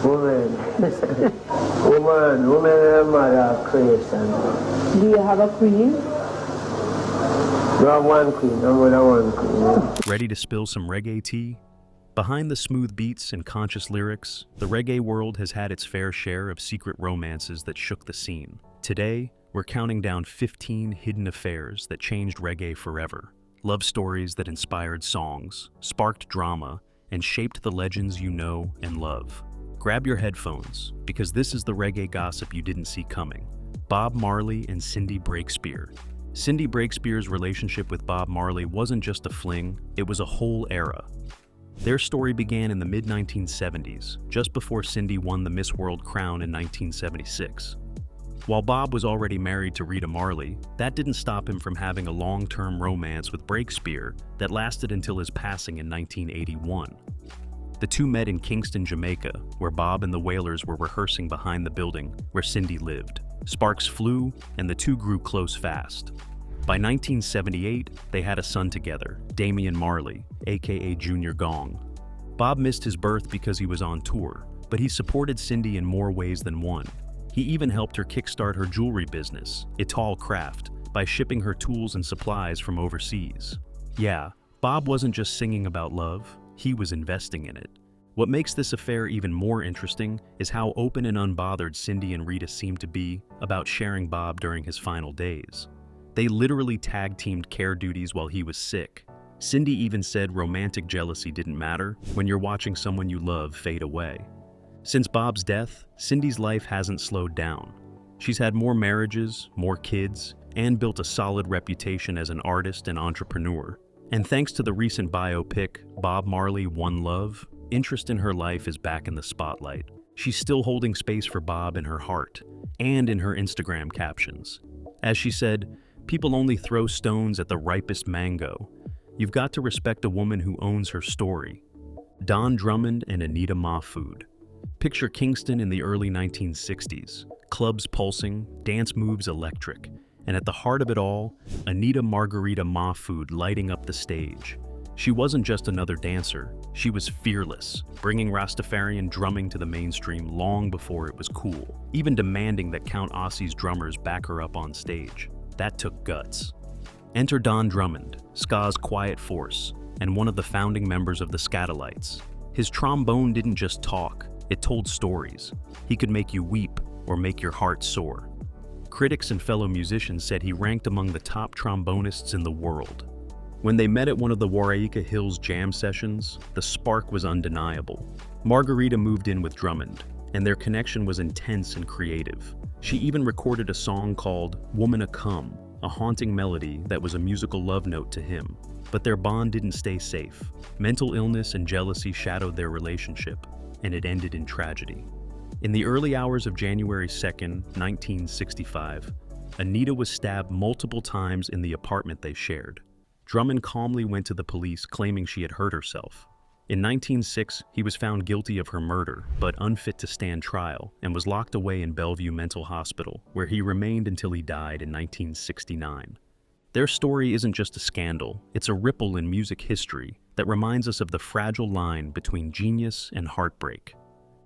Woman. Woman and mother of creation. Do you have a queen? You have one queen, I'm with one queen. Ready to spill some reggae tea? Behind the smooth beats and conscious lyrics, the reggae world has had its fair share of secret romances that shook the scene. Today, we're counting down 15 hidden affairs that changed reggae forever. Love stories that inspired songs, sparked drama, and shaped the legends you know and love. Grab your headphones, because this is the reggae gossip you didn't see coming. Bob Marley and Cindy Breakspear. Cindy Breakspear's relationship with Bob Marley wasn't just a fling, it was a whole era. Their story began in the mid-1970s, just before Cindy won the Miss World crown in 1976. While Bob was already married to Rita Marley, that didn't stop him from having a long-term romance with Breakspear that lasted until his passing in 1981. The two met in Kingston, Jamaica, where Bob and the Wailers were rehearsing behind the building where Cindy lived. Sparks flew, and the two grew close fast. By 1978, they had a son together, Damian Marley, aka Junior Gong. Bob missed his birth because he was on tour, but he supported Cindy in more ways than one. He even helped her kickstart her jewelry business, Ital Craft, by shipping her tools and supplies from overseas. Yeah, Bob wasn't just singing about love, he was investing in it. What makes this affair even more interesting is how open and unbothered Cindy and Rita seemed to be about sharing Bob during his final days. They literally tag-teamed care duties while he was sick. Cindy even said romantic jealousy didn't matter when you're watching someone you love fade away. Since Bob's death, Cindy's life hasn't slowed down. She's had more marriages, more kids, and built a solid reputation as an artist and entrepreneur. And thanks to the recent biopic, Bob Marley, One Love, interest in her life is back in the spotlight. She's still holding space for Bob in her heart and in her Instagram captions. As she said, "People only throw stones at the ripest mango. You've got to respect a woman who owns her story." Drummond and Anita Mafood. Picture Kingston in the early 1960s, clubs pulsing, dance moves electric, and at the heart of it all, Anita Margarita Mafood lighting up the stage. She wasn't just another dancer, she was fearless, bringing Rastafarian drumming to the mainstream long before it was cool, even demanding that Count Ossie's drummers back her up on stage. That took guts. Enter Drummond, ska's quiet force, and one of the founding members of the Skatalites. His trombone didn't just talk, it told stories. He could make you weep or make your heart soar. Critics and fellow musicians said he ranked among the top trombonists in the world. When they met at one of the Warraika Hills jam sessions, the spark was undeniable. Margarita moved in with Drummond, and their connection was intense and creative. She even recorded a song called Woman A Come, a haunting melody that was a musical love note to him. But their bond didn't stay safe. Mental illness and jealousy shadowed their relationship, and it ended in tragedy. In the early hours of January 2nd, 1965, Anita was stabbed multiple times in the apartment they shared. Drummond calmly went to the police claiming she had hurt herself. In 1906, he was found guilty of her murder, but unfit to stand trial, and was locked away in Bellevue Mental Hospital, where he remained until he died in 1969. Their story isn't just a scandal, it's a ripple in music history that reminds us of the fragile line between genius and heartbreak.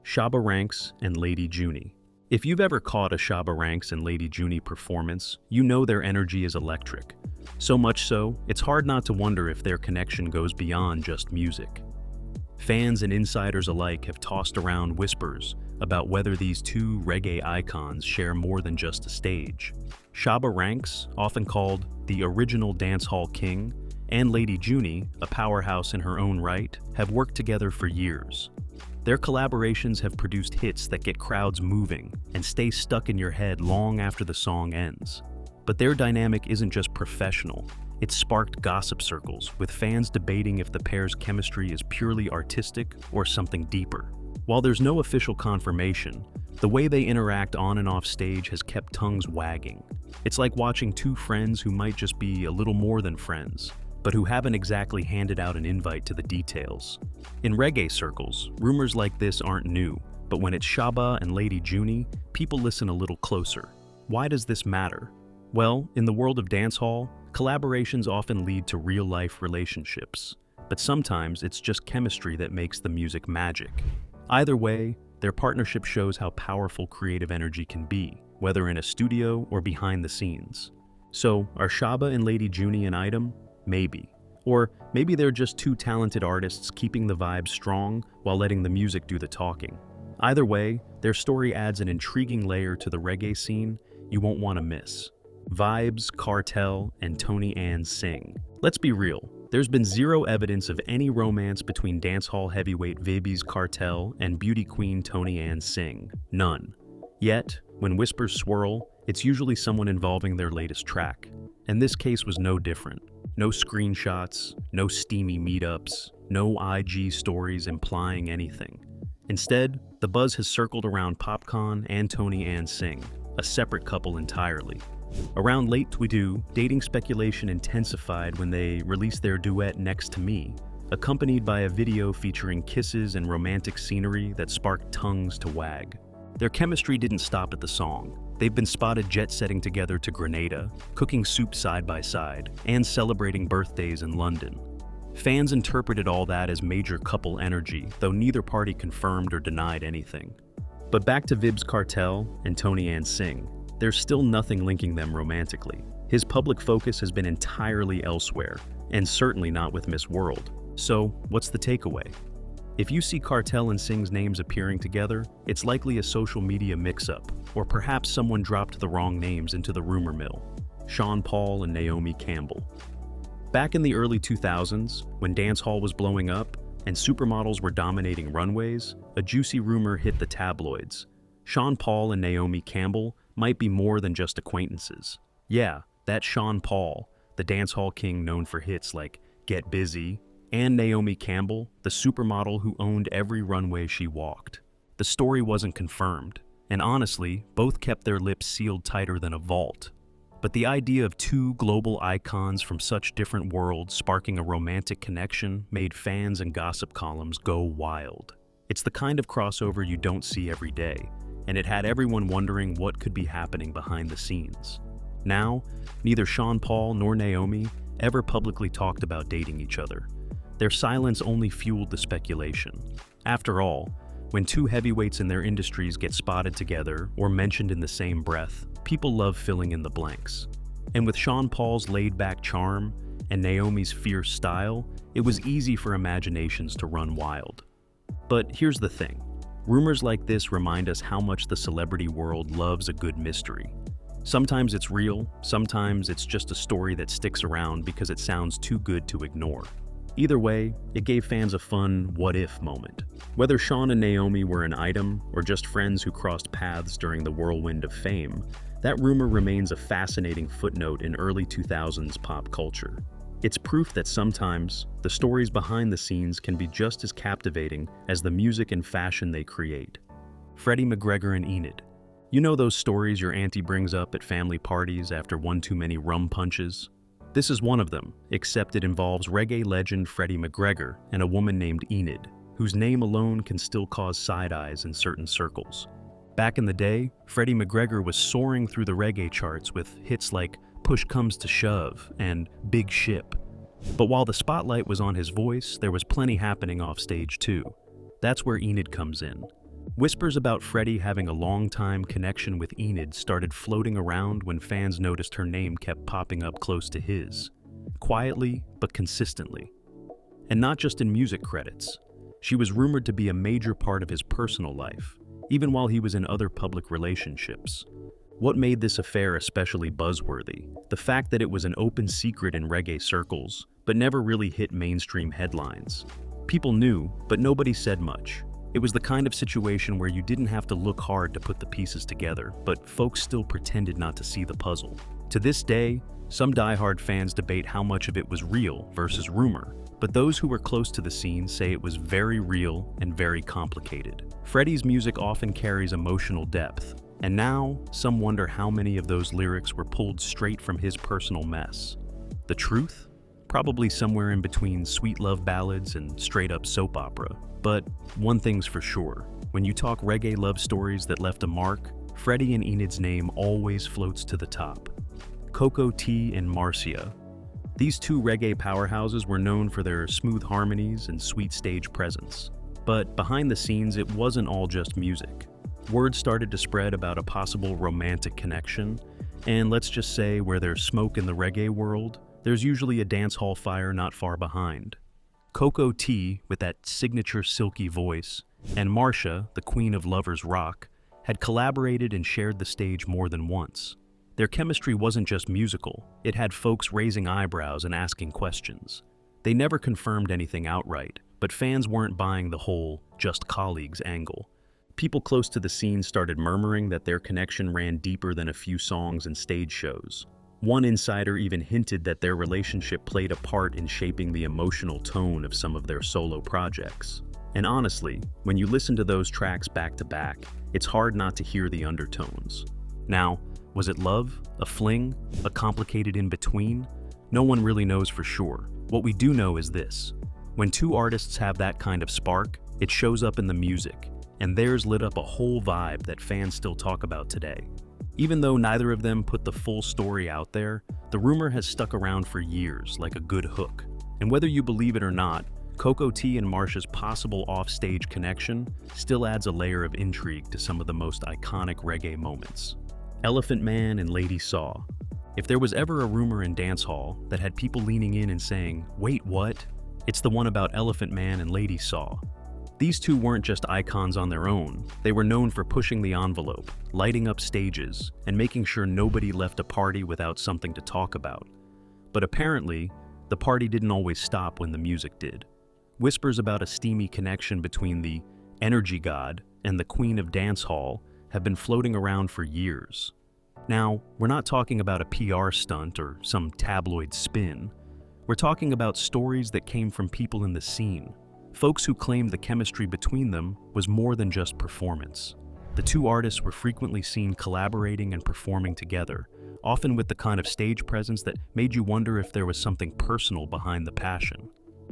Shaba Ranks and Lady Juny. If you've ever caught a Shaba Ranks and Lady Juny performance, you know their energy is electric. So much so, it's hard not to wonder if their connection goes beyond just music. Fans and insiders alike have tossed around whispers about whether these two reggae icons share more than just a stage. Shaba Ranks, often called the original dancehall king, and Lady Juny, a powerhouse in her own right, have worked together for years. Their collaborations have produced hits that get crowds moving and stay stuck in your head long after the song ends. But their dynamic isn't just professional, it's sparked gossip circles, with fans debating if the pair's chemistry is purely artistic or something deeper. While there's no official confirmation, the way they interact on and off stage has kept tongues wagging. It's like watching two friends who might just be a little more than friends, but who haven't exactly handed out an invite to the details. In reggae circles, rumors like this aren't new, but when it's Shaba and Lady Juny, people listen a little closer. Why does this matter? Well, in the world of dancehall, collaborations often lead to real-life relationships, but sometimes it's just chemistry that makes the music magic. Either way, Their partnership shows how powerful creative energy can be, whether in a studio or behind the scenes. So, are Shaba and Lady Juny an item? Maybe. Or maybe they're just two talented artists keeping the vibe strong while letting the music do the talking. Either way, their story adds an intriguing layer to the reggae scene you won't want to miss. Vibes, Cartel, and Tony and Singh. Let's be real, there's been zero evidence of any romance between dancehall heavyweight Vibby's Cartel and beauty queen Tony and Singh. None. Yet, when whispers swirl, it's usually someone involving their latest track. And this case was no different. No screenshots, no steamy meetups, no IG stories implying anything. Instead, the buzz has circled around Popcorn and Tony and Singh, a separate couple entirely. Around late Buju, dating speculation intensified when they released their duet Next to Me, accompanied by a video featuring kisses and romantic scenery that sparked tongues to wag. Their chemistry didn't stop at the song. They've been spotted jet-setting together to Grenada, cooking soup side by side, and celebrating birthdays in London. Fans interpreted all that as major couple energy, though neither party confirmed or denied anything. But back to Vib's Cartel and Tony and Singh. There's still nothing linking them romantically. His public focus has been entirely elsewhere, and certainly not with Miss World. So, what's the takeaway? If you see Cartel and Singh's names appearing together, it's likely a social media mix-up, or perhaps someone dropped the wrong names into the rumor mill. Sean Paul and Naomi Campbell. Back in the early 2000s, when dancehall was blowing up and supermodels were dominating runways, a juicy rumor hit the tabloids. Sean Paul and Naomi Campbell might be more than just acquaintances. Yeah, that's Sean Paul, the dancehall king known for hits like Get Busy, and Naomi Campbell, the supermodel who owned every runway she walked. The story wasn't confirmed, and honestly, both kept their lips sealed tighter than a vault. But the idea of two global icons from such different worlds sparking a romantic connection made fans and gossip columns go wild. It's the kind of crossover you don't see every day, and it had everyone wondering what could be happening behind the scenes. Now, neither Sean Paul nor Naomi ever publicly talked about dating each other. Their silence only fueled the speculation. After all, when two heavyweights in their industries get spotted together or mentioned in the same breath, people love filling in the blanks. And with Sean Paul's laid-back charm and Naomi's fierce style, it was easy for imaginations to run wild. But here's the thing. Rumors like this remind us how much the celebrity world loves a good mystery. Sometimes it's real, sometimes it's just a story that sticks around because it sounds too good to ignore. Either way, it gave fans a fun what-if moment. Whether Shawn and Naomi were an item or just friends who crossed paths during the whirlwind of fame, that rumor remains a fascinating footnote in early 2000s pop culture. It's proof that sometimes, the stories behind the scenes can be just as captivating as the music and fashion they create. Freddy, McGregor, and Enid. You know those stories your auntie brings up at family parties after one too many rum punches? This is one of them, except it involves reggae legend Freddy McGregor and a woman named Enid, whose name alone can still cause side eyes in certain circles. Back in the day, Freddy McGregor was soaring through the reggae charts with hits like Push Comes to Shove and Big Ship. But while the spotlight was on his voice, there was plenty happening off stage too. That's where Enid comes in. Whispers about Freddy having a long-time connection with Enid started floating around when fans noticed her name kept popping up close to his. Quietly, but consistently. And not just in music credits. She was rumored to be a major part of his personal life, even while he was in other public relationships. What made this affair especially buzzworthy? The fact that it was an open secret in reggae circles, but never really hit mainstream headlines. People knew, but nobody said much. It was the kind of situation where you didn't have to look hard to put the pieces together, but folks still pretended not to see the puzzle. To this day, some diehard fans debate how much of it was real versus rumor, but those who were close to the scene say it was very real and very complicated. Freddy's music often carries emotional depth, and now some wonder how many of those lyrics were pulled straight from his personal mess. The truth? Probably somewhere in between sweet love ballads and straight-up soap opera. But one thing's for sure, when you talk reggae love stories that left a mark, Freddy and Enid's name always floats to the top. Coco T and Marsha. These two reggae powerhouses were known for their smooth harmonies and sweet stage presence. But behind the scenes, it wasn't all just music. Word started to spread about a possible romantic connection, and let's just say where there's smoke in the reggae world, there's usually a dance hall fire not far behind. Coco T, with that signature silky voice, and Marsha, the queen of lovers rock, had collaborated and shared the stage more than once. Their chemistry wasn't just musical, it had folks raising eyebrows and asking questions. They never confirmed anything outright, but fans weren't buying the whole just colleagues angle. People close to the scene started murmuring that their connection ran deeper than a few songs and stage shows. One insider even hinted that their relationship played a part in shaping the emotional tone of some of their solo projects. And honestly, when you listen to those tracks back to back, it's hard not to hear the undertones. Now, was it love, a fling, a complicated in-between? No one really knows for sure. What we do know is this: when two artists have that kind of spark, it shows up in the music, and theirs lit up a whole vibe that fans still talk about today. Even though neither of them put the full story out there, the rumor has stuck around for years like a good hook. And whether you believe it or not, Coco T and Marsha's possible off-stage connection still adds a layer of intrigue to some of the most iconic reggae moments. Elephant Man and Lady Saw. If there was ever a rumor in dancehall that had people leaning in and saying, "Wait, what?" It's the one about Elephant Man and Lady Saw. These two weren't just icons on their own, they were known for pushing the envelope, lighting up stages, and making sure nobody left a party without something to talk about. But apparently, the party didn't always stop when the music did. Whispers about a steamy connection between the energy god and the queen of dancehall have been floating around for years. Now, we're not talking about a PR stunt or some tabloid spin. We're talking about stories that came from people in the scene. Folks who claimed the chemistry between them was more than just performance. The two artists were frequently seen collaborating and performing together, often with the kind of stage presence that made you wonder if there was something personal behind the passion.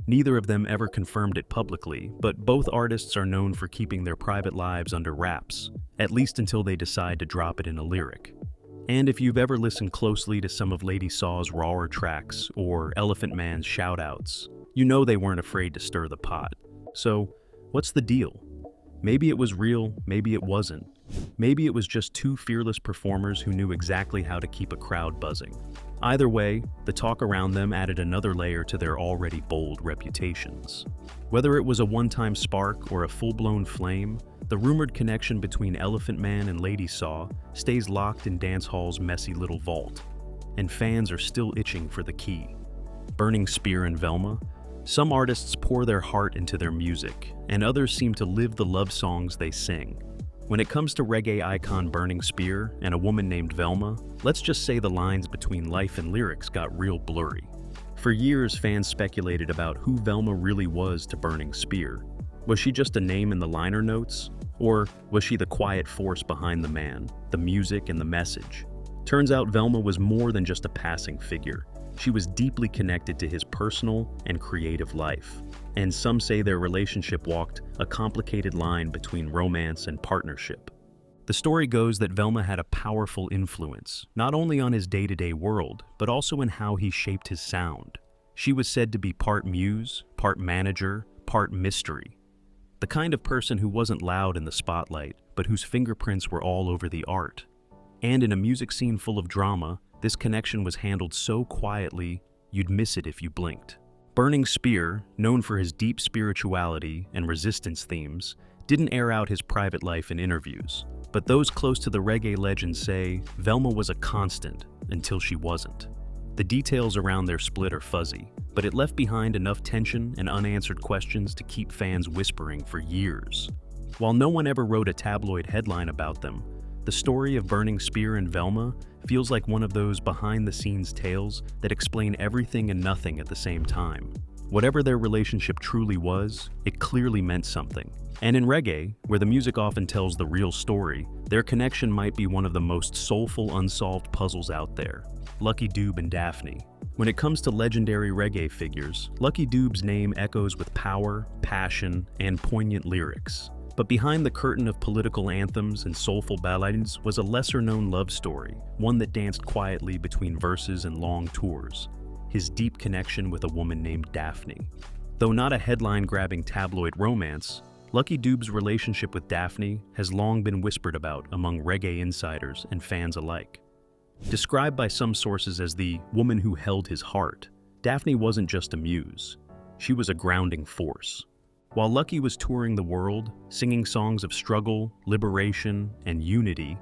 Neither of them ever confirmed it publicly, but both artists are known for keeping their private lives under wraps, at least until they decide to drop it in a lyric. And if you've ever listened closely to some of Lady Saw's rawer tracks or Elephant Man's shoutouts, you know they weren't afraid to stir the pot. So, what's the deal? Maybe it was real, maybe it wasn't. Maybe it was just two fearless performers who knew exactly how to keep a crowd buzzing. Either way, the talk around them added another layer to their already bold reputations. Whether it was a one-time spark or a full-blown flame, the rumored connection between Elephant Man and Lady Saw stays locked in dancehall's messy little vault. And fans are still itching for the key. Burning Spear and Velma. Some artists pour their heart into their music, and others seem to live the love songs they sing. When it comes to reggae icon Burning Spear and a woman named Velma, let's just say the lines between life and lyrics got real blurry. For years, fans speculated about who Velma really was to Burning Spear. Was she just a name in the liner notes? Or was she the quiet force behind the man, the music, and the message? Turns out Velma was more than just a passing figure. She was deeply connected to his personal and creative life, and some say their relationship walked a complicated line between romance and partnership. The story goes that Velma had a powerful influence, not only on his day-to-day world, but also in how he shaped his sound. She was said to be part muse, part manager, part mystery. The kind of person who wasn't loud in the spotlight, but whose fingerprints were all over the art. And in a music scene full of drama, this connection was handled so quietly, you'd miss it if you blinked. Burning Spear, known for his deep spirituality and resistance themes, didn't air out his private life in interviews. But those close to the reggae legend say Velma was a constant until she wasn't. The details around their split are fuzzy, but it left behind enough tension and unanswered questions to keep fans whispering for years. While no one ever wrote a tabloid headline about them, the story of Burning Spear and Velma feels like one of those behind-the-scenes tales that explain everything and nothing at the same time. Whatever their relationship truly was, it clearly meant something. And in reggae, where the music often tells the real story, their connection might be one of the most soulful unsolved puzzles out there. Lucky Dube and Daphne. When it comes to legendary reggae figures, Lucky Dube's name echoes with power, passion, and poignant lyrics. But behind the curtain of political anthems and soulful ballads was a lesser-known love story, one that danced quietly between verses and long tours. His deep connection with a woman named Daphne. Though not a headline-grabbing tabloid romance, Lucky Dube's relationship with Daphne has long been whispered about among reggae insiders and fans alike. Described by some sources as the woman who held his heart, Daphne wasn't just a muse. She was a grounding force. While Lucky was touring the world, singing songs of struggle, liberation, and unity,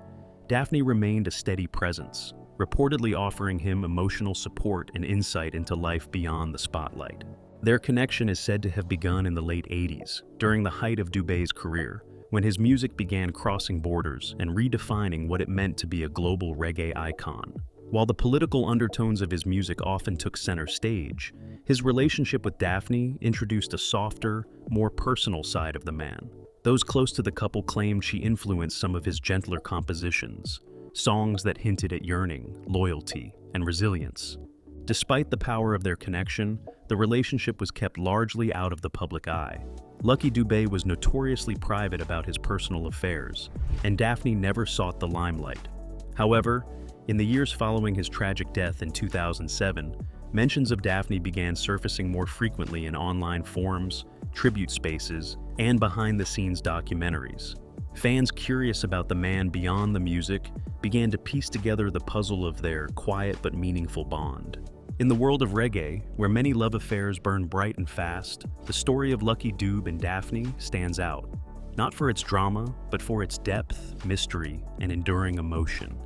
Daphne remained a steady presence, reportedly offering him emotional support and insight into life beyond the spotlight. Their connection is said to have begun in the late 80s, during the height of Dube's career, when his music began crossing borders and redefining what it meant to be a global reggae icon. While the political undertones of his music often took center stage, his relationship with Daphne introduced a softer, more personal side of the man. Those close to the couple claimed she influenced some of his gentler compositions, songs that hinted at yearning, loyalty, and resilience. Despite the power of their connection, the relationship was kept largely out of the public eye. Lucky Dube was notoriously private about his personal affairs, and Daphne never sought the limelight. However, in the years following his tragic death in 2007, mentions of Daphne began surfacing more frequently in online forums, tribute spaces, and behind-the-scenes documentaries. Fans curious about the man beyond the music began to piece together the puzzle of their quiet but meaningful bond. In the world of reggae, where many love affairs burn bright and fast, the story of Lucky Dube and Daphne stands out, not for its drama, but for its depth, mystery, and enduring emotion.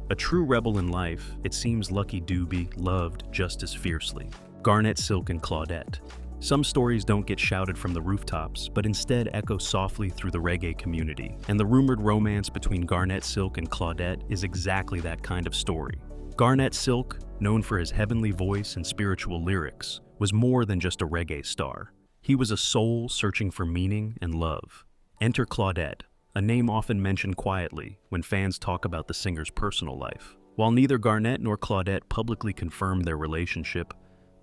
A true rebel in life, it seems Lucky Dube loved just as fiercely. Garnet, Silk, and Claudette. Some stories don't get shouted from the rooftops, but instead echo softly through the reggae community. And the rumored romance between Garnet, Silk, and Claudette is exactly that kind of story. Garnet Silk, known for his heavenly voice and spiritual lyrics, was more than just a reggae star. He was a soul searching for meaning and love. Enter Claudette, a name often mentioned quietly when fans talk about the singer's personal life. While neither Garnet nor Claudette publicly confirmed their relationship,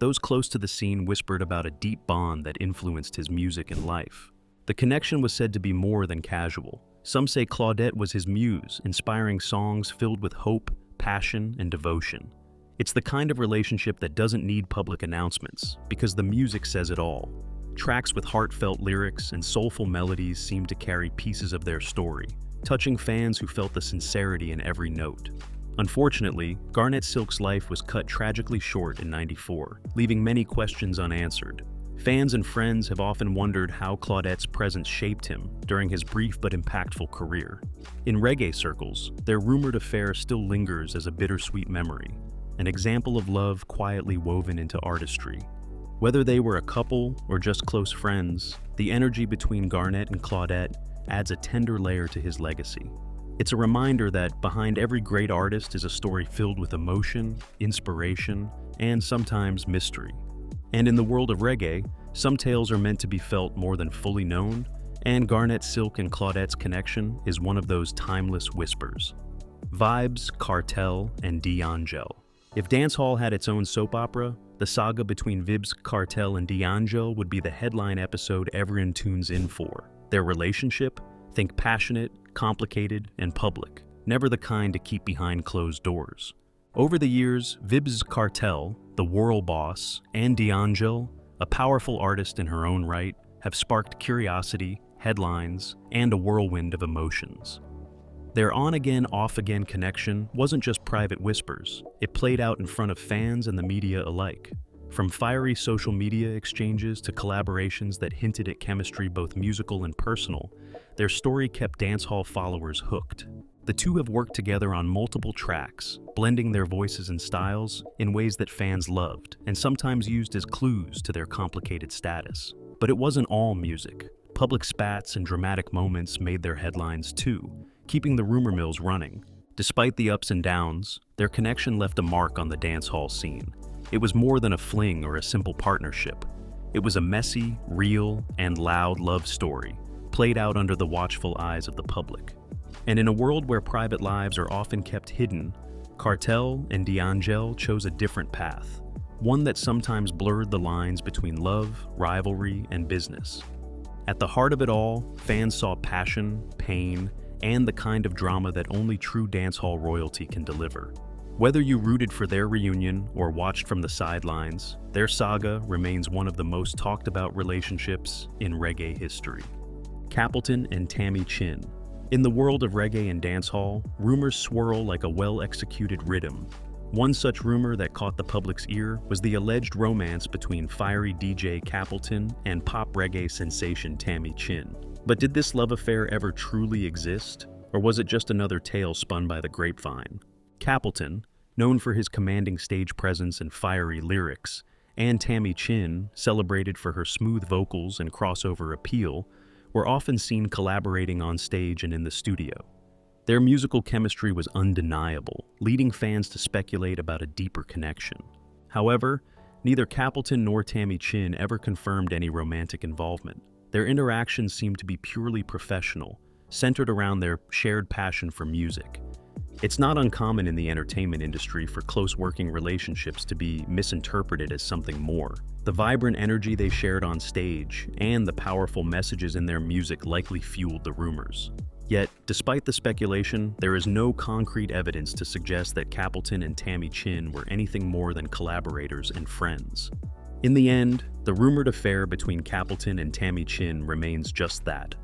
those close to the scene whispered about a deep bond that influenced his music and life. The connection was said to be more than casual. Some say Claudette was his muse, inspiring songs filled with hope, passion, and devotion. It's the kind of relationship that doesn't need public announcements, because the music says it all. Tracks with heartfelt lyrics and soulful melodies seem to carry pieces of their story, touching fans who felt the sincerity in every note. Unfortunately, Garnet Silk's life was cut tragically short in '94, leaving many questions unanswered. Fans and friends have often wondered how Claudette's presence shaped him during his brief but impactful career. In reggae circles, their rumored affair still lingers as a bittersweet memory, an example of love quietly woven into artistry. Whether they were a couple or just close friends, the energy between Garnet and Claudette adds a tender layer to his legacy. It's a reminder that behind every great artist is a story filled with emotion, inspiration, and sometimes mystery. And in the world of reggae, some tales are meant to be felt more than fully known, and Garnet Silk and Claudette's connection is one of those timeless whispers. Vibes, Cartel, and Dion Gel. If dancehall had its own soap opera, the saga between Vibes, Cartel, and Dion Gel would be the headline episode everyone tunes in for. Their relationship? Think passionate, complicated, and public, never the kind to keep behind closed doors. Over the years, Vibes Cartel, the Whirl Boss, and Dion Gel, a powerful artist in her own right, have sparked curiosity, headlines, and a whirlwind of emotions. Their on-again, off-again connection wasn't just private whispers. It played out in front of fans and the media alike. From fiery social media exchanges to collaborations that hinted at chemistry both musical and personal, their story kept dancehall followers hooked. The two have worked together on multiple tracks, blending their voices and styles in ways that fans loved, and sometimes used as clues to their complicated status. But it wasn't all music. Public spats and dramatic moments made their headlines too, keeping the rumor mills running. Despite the ups and downs, their connection left a mark on the dancehall scene. It was more than a fling or a simple partnership. It was a messy, real, and loud love story, played out under the watchful eyes of the public. And in a world where private lives are often kept hidden, Cartel and Dion Gel chose a different path, one that sometimes blurred the lines between love, rivalry, and business. At the heart of it all, fans saw passion, pain, and the kind of drama that only true dancehall royalty can deliver. Whether you rooted for their reunion or watched from the sidelines, their saga remains one of the most talked about relationships in reggae history. Capton and Tammy Chin. In the world of reggae and dancehall, rumors swirl like a well-executed rhythm. One such rumor that caught the public's ear was the alleged romance between fiery DJ Capton and pop reggae sensation Tammy Chin. But did this love affair ever truly exist, or was it just another tale spun by the grapevine? Capton, known for his commanding stage presence and fiery lyrics, and Tammy Chin, celebrated for her smooth vocals and crossover appeal, were often seen collaborating on stage and in the studio. Their musical chemistry was undeniable, leading fans to speculate about a deeper connection. However, neither Capton nor Tammy Chin ever confirmed any romantic involvement. Their interactions seemed to be purely professional, centered around their shared passion for music. It's not uncommon in the entertainment industry for close working relationships to be misinterpreted as something more. The vibrant energy they shared on stage and the powerful messages in their music likely fueled the rumors. Yet, despite the speculation, there is no concrete evidence to suggest that Capton and Tammy Chin were anything more than collaborators and friends. In the end, the rumored affair between Capton and Tammy Chin remains just that,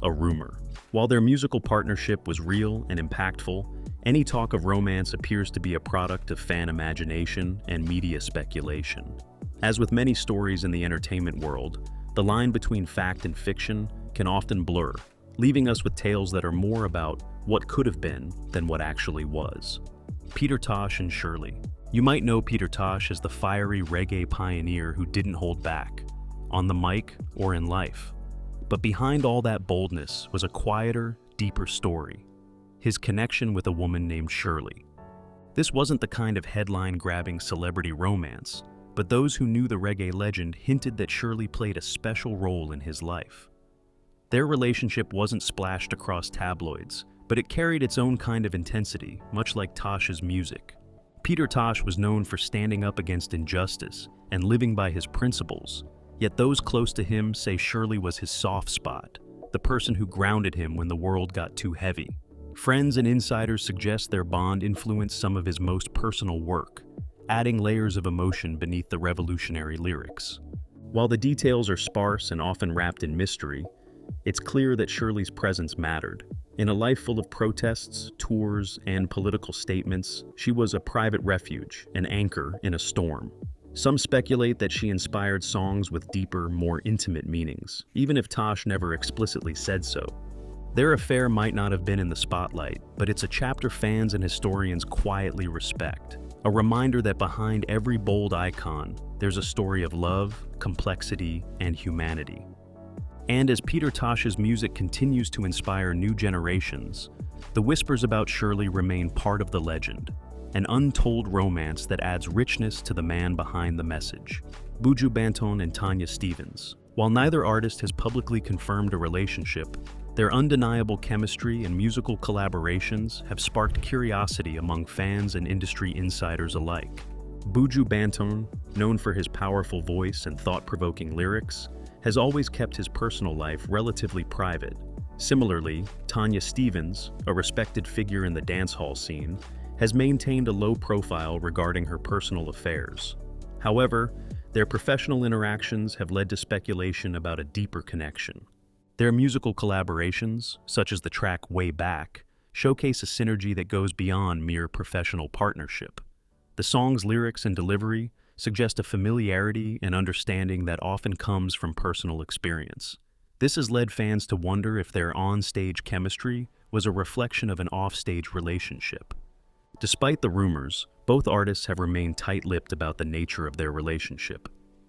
a rumor. While their musical partnership was real and impactful, any talk of romance appears to be a product of fan imagination and media speculation. As with many stories in the entertainment world, the line between fact and fiction can often blur, leaving us with tales that are more about what could have been than what actually was. Peter Tosh and Shirley. You might know Peter Tosh as the fiery reggae pioneer who didn't hold back, on the mic or in life. But behind all that boldness was a quieter, deeper story: his connection with a woman named Shirley. This wasn't the kind of headline-grabbing celebrity romance, but those who knew the reggae legend hinted that Shirley played a special role in his life. Their relationship wasn't splashed across tabloids, but it carried its own kind of intensity, much like Tosh's music. Peter Tosh was known for standing up against injustice and living by his principles, yet those close to him say Shirley was his soft spot, the person who grounded him when the world got too heavy. Friends and insiders suggest their bond influenced some of his most personal work, adding layers of emotion beneath the revolutionary lyrics. While the details are sparse and often wrapped in mystery, it's clear that Shirley's presence mattered. In a life full of protests, tours, and political statements, she was a private refuge, an anchor in a storm. Some speculate that she inspired songs with deeper, more intimate meanings, even if Tosh never explicitly said so. Their affair might not have been in the spotlight, but it's a chapter fans and historians quietly respect. A reminder that behind every bold icon, there's a story of love, complexity, and humanity. And as Peter Tosh's music continues to inspire new generations, the whispers about Shirley remain part of the legend, an untold romance that adds richness to the man behind the message. Buju Banton and Tanya Stephens. While neither artist has publicly confirmed a relationship, their undeniable chemistry and musical collaborations have sparked curiosity among fans and industry insiders alike. Buju Banton, known for his powerful voice and thought-provoking lyrics, has always kept his personal life relatively private. Similarly, Tanya Stephens, a respected figure in the dancehall scene, has maintained a low profile regarding her personal affairs. However, their professional interactions have led to speculation about a deeper connection. Their musical collaborations, such as the track Way Back, showcase a synergy that goes beyond mere professional partnership. The song's lyrics and delivery suggest a familiarity and understanding that often comes from personal experience. This has led fans to wonder if their on-stage chemistry was a reflection of an off-stage relationship. Despite the rumors, both artists have remained tight-lipped about the nature of their relationship.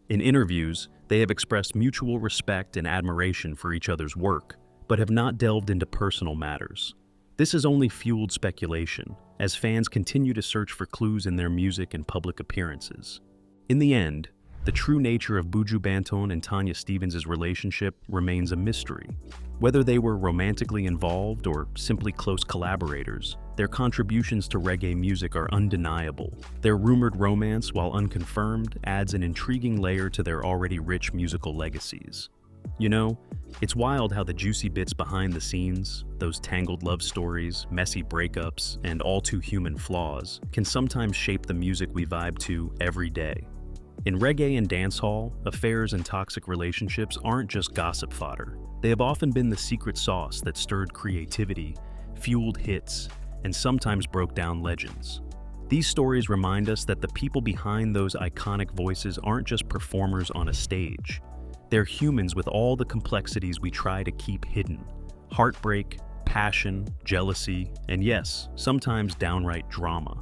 In interviews, they have expressed mutual respect and admiration for each other's work, but have not delved into personal matters. This has only fueled speculation, as fans continue to search for clues in their music and public appearances. In the end, the true nature of Buju Banton and Tanya Stephens' relationship remains a mystery. Whether they were romantically involved or simply close collaborators, their contributions to reggae music are undeniable. Their rumored romance, while unconfirmed, adds an intriguing layer to their already rich musical legacies. You know, it's wild how the juicy bits behind the scenes, those tangled love stories, messy breakups, and all too human flaws, can sometimes shape the music we vibe to every day. In reggae and dancehall, affairs and toxic relationships aren't just gossip fodder. They have often been the secret sauce that stirred creativity, fueled hits, and sometimes broke down legends. These stories remind us that the people behind those iconic voices aren't just performers on a stage. They're humans with all the complexities we try to keep hidden. Heartbreak, passion, jealousy, and yes, sometimes downright drama.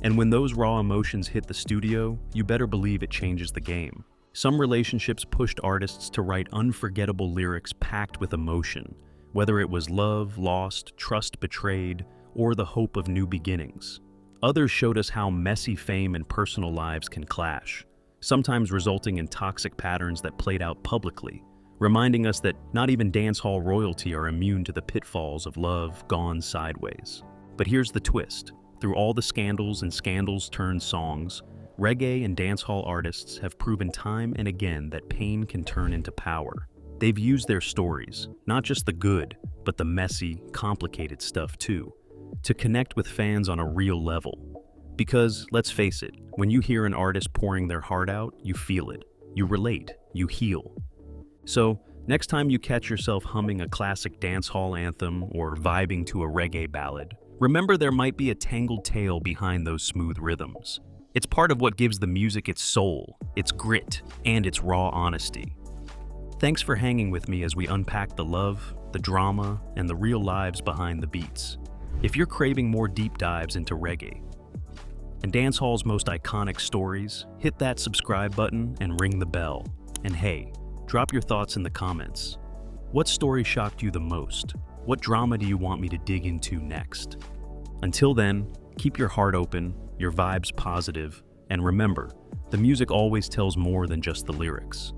And when those raw emotions hit the studio, you better believe it changes the game. Some relationships pushed artists to write unforgettable lyrics packed with emotion, whether it was love lost, trust betrayed, or the hope of new beginnings. Others showed us how messy fame and personal lives can clash, sometimes resulting in toxic patterns that played out publicly, reminding us that not even dancehall royalty are immune to the pitfalls of love gone sideways. But here's the twist. Through all the scandals and scandals-turned songs, reggae and dancehall artists have proven time and again that pain can turn into power. They've used their stories, not just the good, but the messy, complicated stuff too, to connect with fans on a real level. Because, let's face it, when you hear an artist pouring their heart out, you feel it, you relate, you heal. So, next time you catch yourself humming a classic dancehall anthem or vibing to a reggae ballad, remember there might be a tangled tale behind those smooth rhythms. It's part of what gives the music its soul, its grit, and its raw honesty. Thanks for hanging with me as we unpack the love, the drama, and the real lives behind the beats. If you're craving more deep dives into reggae and dancehall's most iconic stories, hit that subscribe button and ring the bell. And hey, drop your thoughts in the comments. What story shocked you the most? What drama do you want me to dig into next? Until then, keep your heart open, your vibes positive, and remember, the music always tells more than just the lyrics.